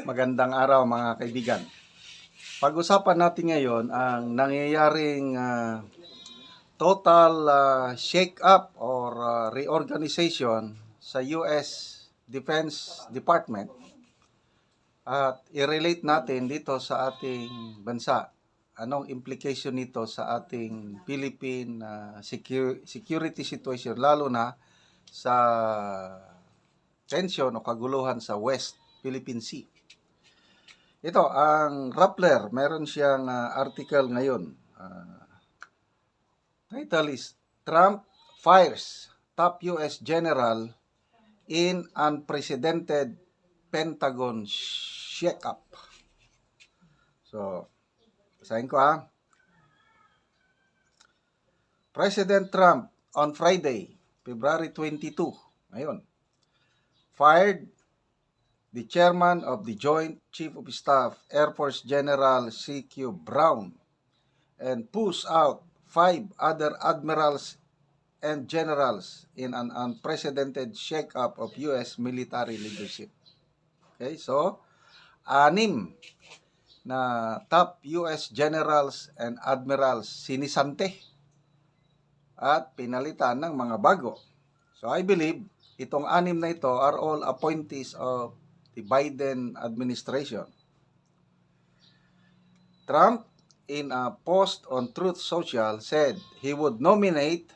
Magandang araw mga kaibigan. Pag-usapan natin ngayon ang nangyayaring total shake-up or reorganization sa US Defense Department at i-relate natin dito sa ating bansa. Anong implication nito sa ating Philippine security situation, lalo na sa tension o kaguluhan sa West Philippine Sea. Ito, ang Rappler, meron siyang article ngayon. Title is, Trump Fires Top US General in Unprecedented Pentagon Shake-up. So, basahin ko ha. President Trump on Friday, February 22, ngayon, fired the chairman of the Joint Chief of Staff, Air Force General C.Q. Brown, and pushed out 5 other admirals and generals in an unprecedented shake-up of U.S. military leadership. Okay, so 6 na top U.S. generals and admirals sinisante at pinalitan ng mga bago. So I believe itong 6 na ito are all appointees of the Biden administration. Trump, in a post on Truth Social, said he would nominate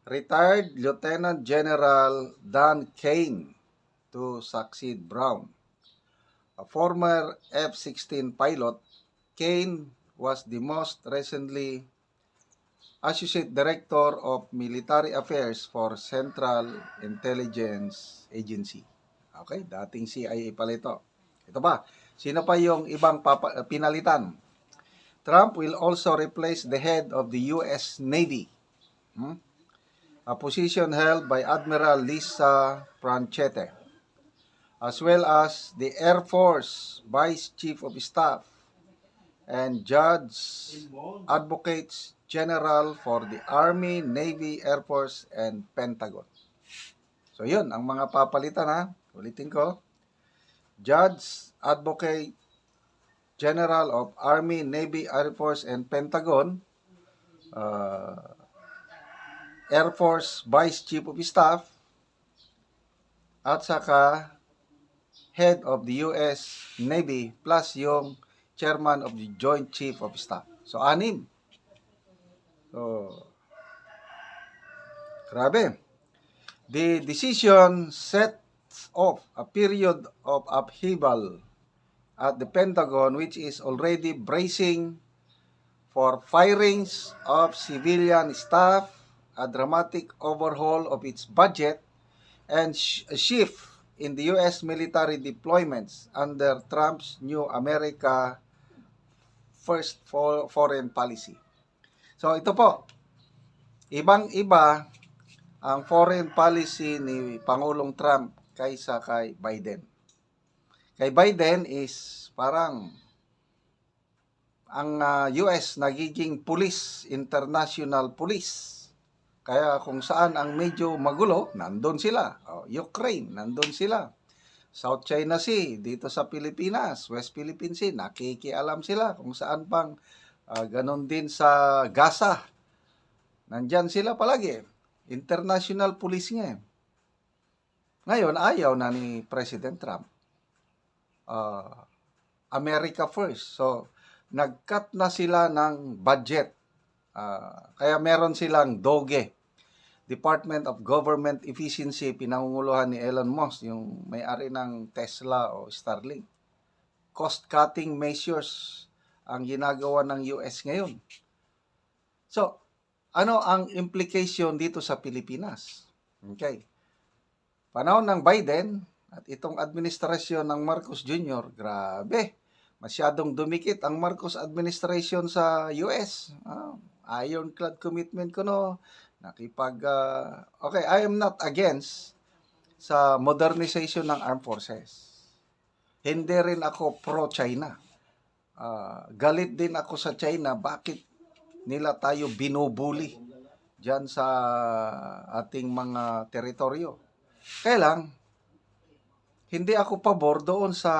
retired Lieutenant General Dan Cain to succeed Brown. A former F-16 pilot, Cain was the most recently Associate Director of Military Affairs for Central Intelligence Agency. Okay, dating CIA pala ito. Ito ba? Sino pa yung ibang pinalitan? Trump will also replace the head of the U.S. Navy, a position held by Admiral Lisa Franchette, as well as the Air Force Vice Chief of Staff and Judge Advocates General for the Army, Navy, Air Force, and Pentagon. So yun, ang mga papalitan ha. Ulitin ko. Judge Advocate General of Army, Navy, Air Force, and Pentagon, Air Force Vice Chief of Staff, at saka Head of the U.S. Navy, plus yung Chairman of the Joint Chief of Staff. So 6. So, grabe. The decision sets off a period of upheaval at the Pentagon, which is already bracing for firings of civilian staff, a dramatic overhaul of its budget, and a shift in the U.S. military deployments under Trump's new America First foreign policy. So ito po, ibang-iba ang foreign policy ni Pangulong Trump kaysa kay Biden. Kay Biden is parang ang US nagiging police, international police. Kaya kung saan ang medyo magulo, nandun sila. Ukraine, nandun sila. South China Sea, dito sa Pilipinas, West Philippine Sea, nakikialam sila kung saan pang ganon din sa Gaza. Nandyan sila palagi. International police nga. Ngayon, ayaw na ni President Trump. America first. So, nag-cut na sila ng budget. Kaya meron silang DOGE, Department of Government Efficiency, pinangunguluhan ni Elon Musk, yung may-ari ng Tesla o Starlink. Cost-cutting measures ang ginagawa ng US ngayon. So, ano ang implication dito sa Pilipinas? Okay. Panahon ng Biden at itong administrasyon ng Marcos Jr., grabe, masyadong dumikit ang Marcos administration sa US. Ironclad commitment ko no. Okay, I am not against sa modernization ng armed forces. Hindi rin ako pro-China. Galit din ako sa China. Bakit nila tayo binubuli dyan sa ating mga teritoryo? Kaya lang, hindi ako pabor doon sa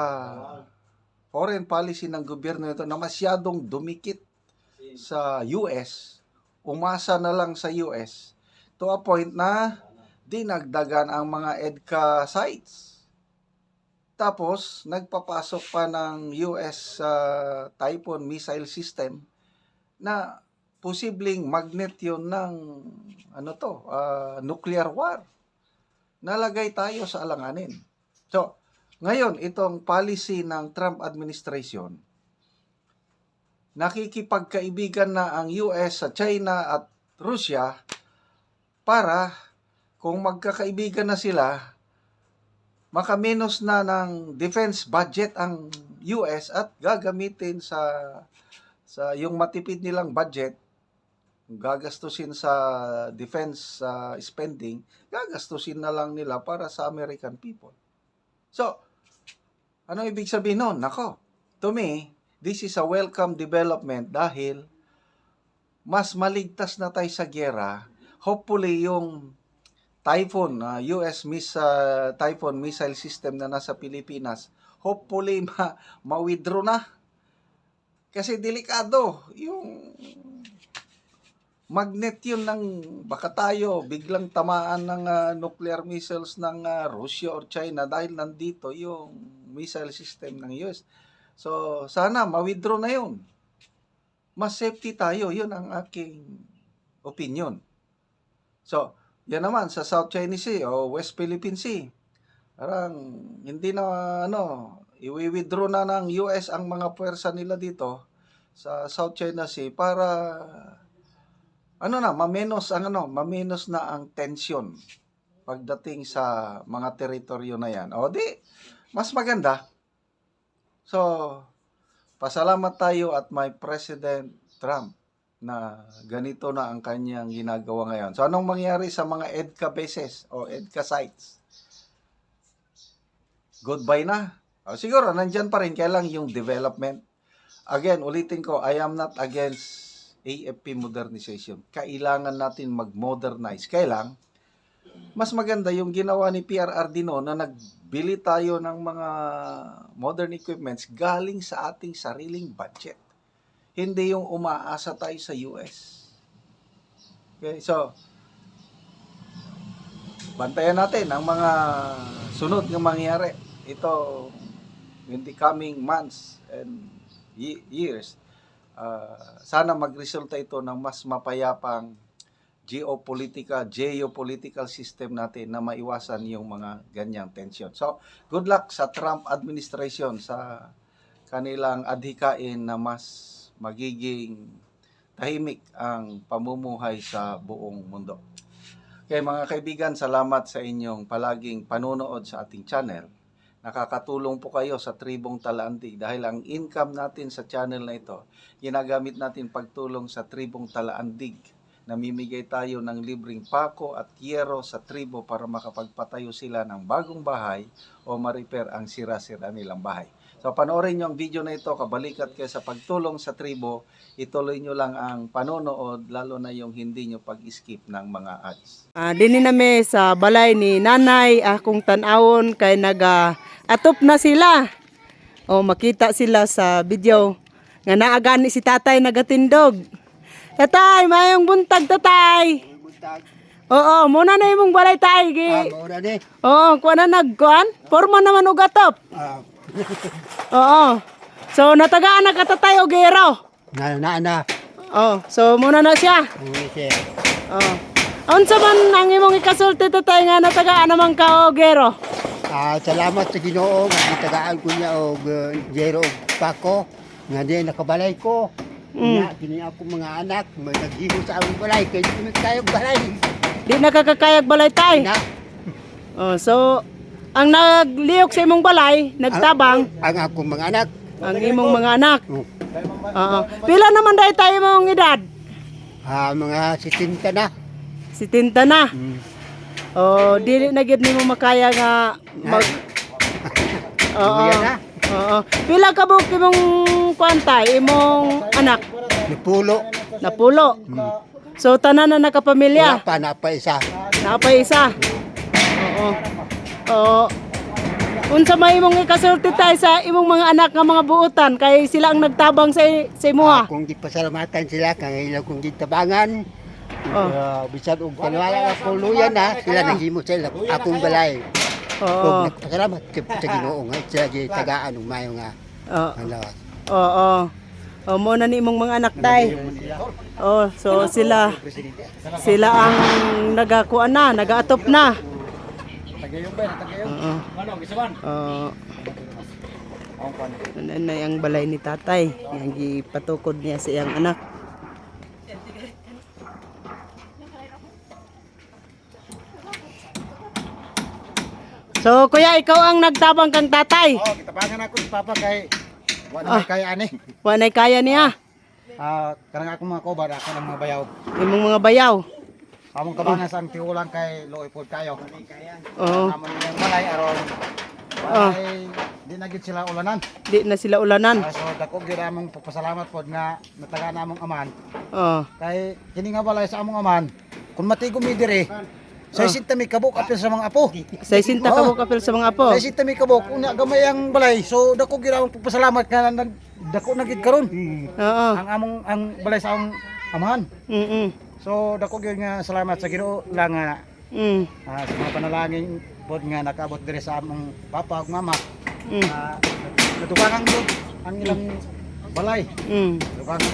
foreign policy ng gobyerno nito na masyadong dumikit sa US, umasa na lang sa US, to a point na dinagdagan ang mga EDCA sites. Tapos, nagpapasok pa ng US Typhoon missile system na posibleng magnet yun ng nuclear war. Nalagay tayo sa alanganin. So, ngayon, itong policy ng Trump administration, nakikipagkaibigan na ang US sa China at Russia para kung magkakaibigan na sila, makaminos na ng defense budget ang US at gagamitin sa yung matipid nilang budget, gagastusin sa defense spending, gagastusin na lang nila para sa American people. So, ano ibig sabihin nun? Nako, to me, this is a welcome development dahil mas maligtas na tayo sa giyera. Hopefully, yung Typhoon, US Typhoon missile system na nasa Pilipinas, hopefully ma-withdraw na. Kasi delikado, yung magnet yun ng baka tayo biglang tamaan ng nuclear missiles ng Russia or China dahil nandito yung missile system ng US. So, sana ma-withdraw na yun. Mas safety tayo, yun ang aking opinion. So, yan naman sa South China Sea o West Philippine Sea. Parang hindi na i-withdraw na ng US ang mga puwersa nila dito sa South China Sea para maminos na ang tension pagdating sa mga teritoryo na yan. O di, mas maganda. So, pasalamat tayo at may President Trump na ganito na ang kanyang ginagawa ngayon. So, anong mangyari sa mga EDCA bases o EDCA sites? Goodbye na. O, siguro, nandyan pa rin. Kailang yung development. Again, ulitin ko, I am not against AFP modernization. Kailangan natin mag-modernize. Kailang, mas maganda yung ginawa ni PRRD noon na nagbili tayo ng mga modern equipments galing sa ating sariling budget. Hindi yung umaasa tayo sa US. Okay, so, bantayan natin ang mga sunod ng mangyari. Ito, in the coming months and years, sana magresulta ito ng mas mapayapang geopolitical system natin na maiwasan yung mga ganyang tension. So, good luck sa Trump administration sa kanilang adhikain na mas magiging tahimik ang pamumuhay sa buong mundo. Okay, mga kaibigan, salamat sa inyong palaging panunood sa ating channel. Nakakatulong po kayo sa Tribong Talaandig dahil ang income natin sa channel na ito, ginagamit natin pagtulong sa Tribong Talaandig. Namimigay tayo ng libreng pako at yero sa tribo para makapagpatayo sila ng bagong bahay o ma-repair ang sira-sira nilang bahay. So, panoorin nyo ang video na ito, kabalikat kayo sa pagtulong sa tribo, ituloy nyo lang ang panonood, lalo na yung hindi nyo pag-skip ng mga ads. Dini nami sa balay ni nanay, akong tanawon kay atop na sila. O makita sila sa video nga naagani si tatay nagatindog. Tatay, mayong buntag tatay. Buntag. Oo, muna na imong balay tay gi. Mura ni. Oo, kuha na nagkuan. Porma naman og atop. Oo. So natagaan na ka tatay og gero. Na. Oh, so muna na siya. Uwi. Oh. Unsa man ang imong ikasulti tatay nga natagaan naman ka og gero? Salamat sa Ginoo nga tagaan ko niya og Jero og Paco nga di nakabalay ko. Nga kini ako mga anak may naghigo sa among balay kay di kami kayo balay. Di nakakakayag balay tay. Na. Oh, so ang nagliyok sa imong balay, nagtabang Ang akong mga anak. ang imong mga anak. Oh. Oo. Pila naman dahil tayo mong edad? Mga 70 na. Si Tinta na. Oh, dili na gid nimo makaya nga mag Oo. Uwi na. Oo. Pila ka buok imong kwantay imong anak? Nipulo. Napulo. So tanan na Wala nakapamilya. pa na pa isa. Napay isa. Oo. Oo. Unsa may imong ikasulti tay sa imong mga anak nga mga buotan kay sila ang nagtabang sa imuha. Akong gipasalamatan sila kay ilang kong gitabangan. Bisan og kanwala ako luyan na sila naghimo sa akong balay. Oo. Nagpasalamat sa Ginoo nga sila gitagaan og mayo nga ano. Oo. O mo na ni imong mga anak tay. Oh, so sila ang nagakuan na, nagaatop na. Oo. Nanay ang balay ni tatay, yang gipatukod niya sa iyang anak. So, kuya, ikaw ang nagtabang kang tatay. Oh, kitabangan ako si Papa kay wala may kaya ani. Wanay kaya niya. Karang ako mga kobar ako ng mga bayaw. Imong mga bayaw. Among kabangan sa tiulang kay Loy pod kayo. Oo. Amon yung balay aron ay di na gid sila ulanan. Di na sila ulanan. So dako gyud among papasalamat pod nga nataga namong aman. Oo. Kay kini nga balay sa among aman kun matigom mi dire. Sa isinta mi kabuk apil sa mga apo. Sa isinta ka mo kapil sa mga apo. Sa isinta mi kabuk unya gamay ang balay. So dako gyud among papasalamat nga dako na gid karon. Oo. Ang balay sa among amahan. So dako gyud nga salamat sa Ginoo lang nga sa mga panalangin pod nga nakaabot dire sa among papa ug mama. Natubangan gyud ang ilang balay. Natubangan